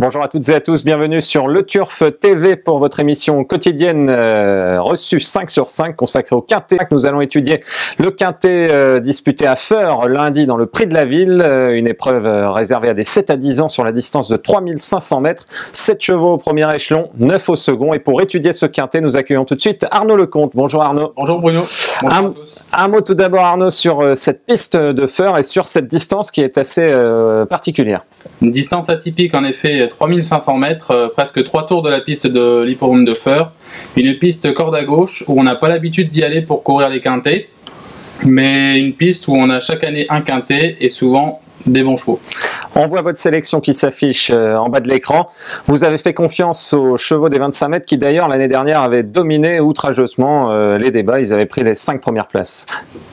Bonjour à toutes et à tous, bienvenue sur Le Turf TV pour votre émission quotidienne reçue 5 sur 5 consacrée au Quintet. Nous allons étudier le Quintet disputé à Feurs lundi dans le Prix de la Ville, une épreuve réservée à des 7 à 10 ans sur la distance de 3500 mètres, 7 chevaux au premier échelon, 9 au second. Et pour étudier ce Quintet, nous accueillons tout de suite Arnaud Lecomte. Bonjour Arnaud. Bonjour Bruno. Bonjour à tous. Un mot tout d'abord Arnaud sur cette piste de Feurs et sur cette distance qui est assez particulière. Une distance atypique en effet, 3500 mètres, presque 3 tours de la piste de l'hippodrome de Feurs. Une piste corde à gauche où on n'a pas l'habitude d'y aller pour courir les quintets, mais une piste où on a chaque année un quintet et souvent des bons chevaux. On voit votre sélection qui s'affiche en bas de l'écran. Vous avez fait confiance aux chevaux des 25 mètres qui d'ailleurs l'année dernière avaient dominé outrageusement les débats. Ils avaient pris les 5 premières places.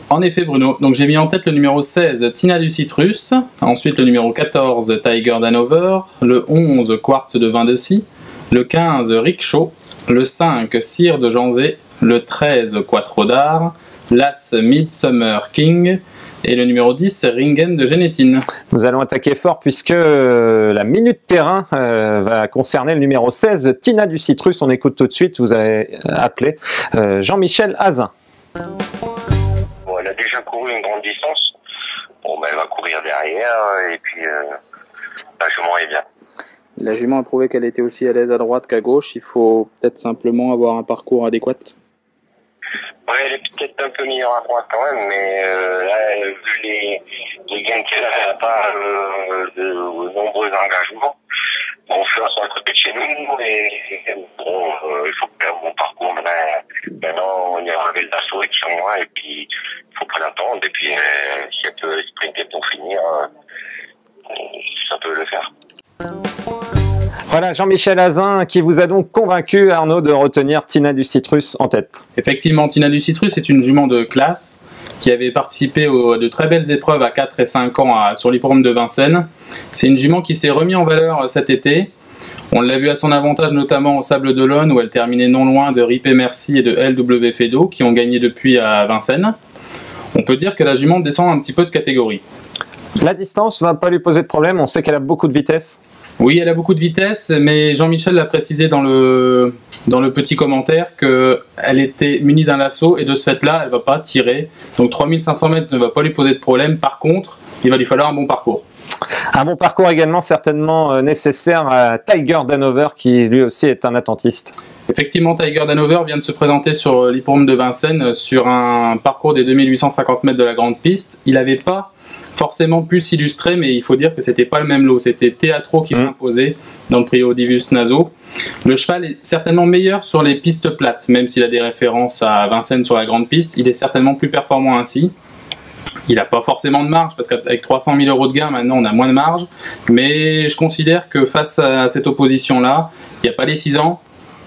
En effet Bruno, donc j'ai mis en tête le numéro 16 Tina du Citrus, ensuite le numéro 14 Tiger d'Hanover, le 11 Quartz de Vindecy, le 15 Rickshaw, le 5 Cire de Janzé, le 13 Quattro d'Art, l'As Midsummer King et le numéro 10 Ringen de Génétine. Nous allons attaquer fort puisque la minute terrain va concerner le numéro 16 Tina du Citrus. On écoute tout de suite, vous avez appelé Jean-Michel Azin. Elle a déjà couru une grande distance. Bon, ben, elle va courir derrière et puis la jument est bien. La jument a prouvé qu'elle était aussi à l'aise à droite qu'à gauche. Il faut peut-être simplement avoir un parcours adéquat. Ouais, elle est peut-être un peu meilleure à droite quand même, mais là, vu les gains qu'elle a, elle n'a pas de nombreux engagements. On fait sur le côté de chez nous et bon, il faut faire un bon parcours. Maintenant, on ira avec l'assaut et sur moi et puis il faut pas l'attendre. Et puis si elle peut sprinter pour finir, ça peut le faire. Voilà Jean-Michel Azin qui vous a donc convaincu Arnaud de retenir Tina du Citrus en tête. Effectivement, Tina du Citrus est une jument de classe qui avait participé à de très belles épreuves à 4 et 5 ans sur l'hippodrome de Vincennes. C'est une jument qui s'est remise en valeur cet été. On l'a vu à son avantage notamment au Sable d'Olonne où elle terminait non loin de Ripé Merci et de LW Fedo qui ont gagné depuis à Vincennes. On peut dire que la jument descend un petit peu de catégorie. La distance ne va pas lui poser de problème, on sait qu'elle a beaucoup de vitesse. Oui, elle a beaucoup de vitesse, mais Jean-Michel l'a précisé dans le petit commentaire qu'elle était munie d'un lasso et de ce fait-là, elle ne va pas tirer. Donc 3500 mètres ne va pas lui poser de problème. Par contre, il va lui falloir un bon parcours. Un bon parcours également certainement nécessaire à Tiger d'Hanover qui lui aussi est un attentiste. Effectivement, Tiger d'Hanover vient de se présenter sur l'hippodrome de Vincennes sur un parcours des 2850 mètres de la grande piste. Il n'avait pas forcément pu s'illustrer, mais il faut dire que c'était pas le même lot. C'était Teatro qui s'imposait dans le Prio Divus Naso. Le cheval est certainement meilleur sur les pistes plates, même s'il a des références à Vincennes sur la grande piste. Il est certainement plus performant ainsi. Il n'a pas forcément de marge, parce qu'avec 300 000 € de gain, maintenant on a moins de marge. Mais je considère que face à cette opposition-là, il n'y a pas les 6 ans,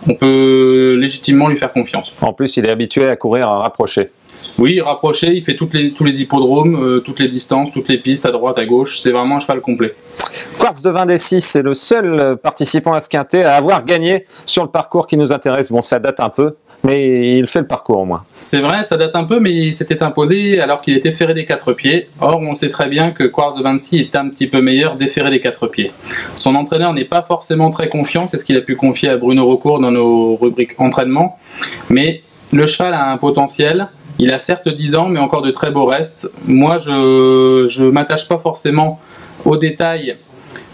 on peut légitimement lui faire confiance. En plus, il est habitué à courir à rapprocher. Oui, rapproché, il fait tous les hippodromes, toutes les distances, toutes les pistes, à droite, à gauche. C'est vraiment un cheval complet. Quartz de Vindecy, c'est le seul participant à ce quintet à avoir gagné sur le parcours qui nous intéresse. Bon, ça date un peu, mais il fait le parcours au moins. C'est vrai, ça date un peu, mais il s'était imposé alors qu'il était ferré des 4 pieds. Or, on sait très bien que Quartz de Vindecy est un petit peu meilleur déferré des 4 pieds. Son entraîneur n'est pas forcément très confiant, c'est ce qu'il a pu confier à Bruno Recourt dans nos rubriques entraînement. Mais le cheval a un potentiel. Il a certes 10 ans, mais encore de très beaux restes. Moi, je ne m'attache pas forcément aux détails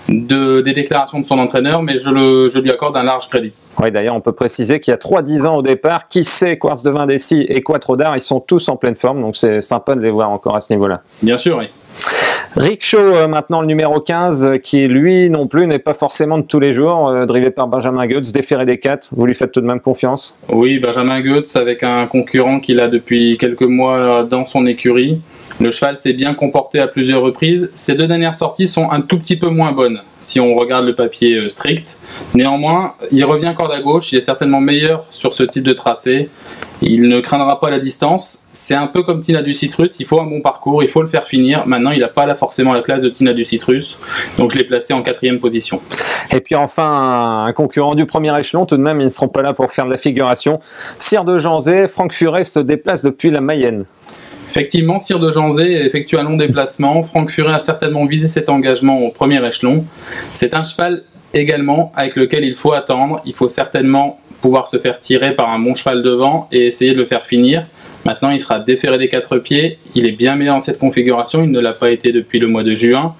des déclarations de son entraîneur, mais je lui accorde un large crédit. Oui, d'ailleurs, on peut préciser qu'il y a 3-10 ans au départ. Qui sait, Quartz de Vindecy et Quattro d'Art, ils sont tous en pleine forme, donc c'est sympa de les voir encore à ce niveau-là. Bien sûr, oui. Rickshaw, maintenant le numéro 15, qui lui non plus n'est pas forcément de tous les jours, drivé par Benjamin Goetz, déféré des 4. Vous lui faites tout de même confiance? Oui, Benjamin Goetz avec un concurrent qu'il a depuis quelques mois dans son écurie. Le cheval s'est bien comporté à plusieurs reprises. Ses 2 dernières sorties sont un tout petit peu moins bonnes si on regarde le papier strict. Néanmoins, il revient corde à gauche, il est certainement meilleur sur ce type de tracé. Il ne craindra pas la distance. C'est un peu comme Tina du Citrus, il faut un bon parcours, il faut le faire finir. Maintenant, il n'a pas forcément la classe de Tina du Citrus, donc je l'ai placé en 4e position. Et puis enfin, un concurrent du premier échelon, tout de même, ils ne seront pas là pour faire de la figuration. Cire de Janzé, Franck Furet se déplace depuis la Mayenne. Effectivement, Cire de Janzé effectue un long déplacement. Franck Furet a certainement visé cet engagement au premier échelon. C'est un cheval également avec lequel il faut attendre. Il faut certainement pouvoir se faire tirer par un bon cheval devant et essayer de le faire finir. Maintenant, il sera déféré des 4 pieds. Il est bien meilleur dans cette configuration. Il ne l'a pas été depuis le mois de juin.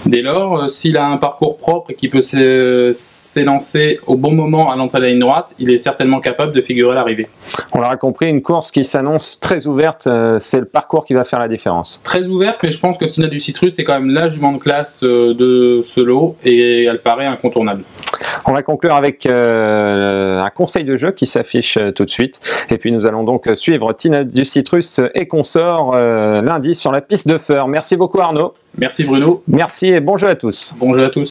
Dès lors, s'il a un parcours propre et qu'il peut s'élancer au bon moment à l'entrée de la ligne droite, il est certainement capable de figurer à l'arrivée. On l'aura compris, une course qui s'annonce très ouverte. C'est le parcours qui va faire la différence. Très ouverte, mais je pense que Tina du Citrus est quand même la jument de classe de ce lot et elle paraît incontournable. On va conclure avec un conseil de jeu qui s'affiche tout de suite. Et puis nous allons donc suivre Tina du Citrus et consorts lundi sur la piste de Feur. Merci beaucoup Arnaud. Merci Bruno. Merci et bon jeu à tous. Bon jeu à tous.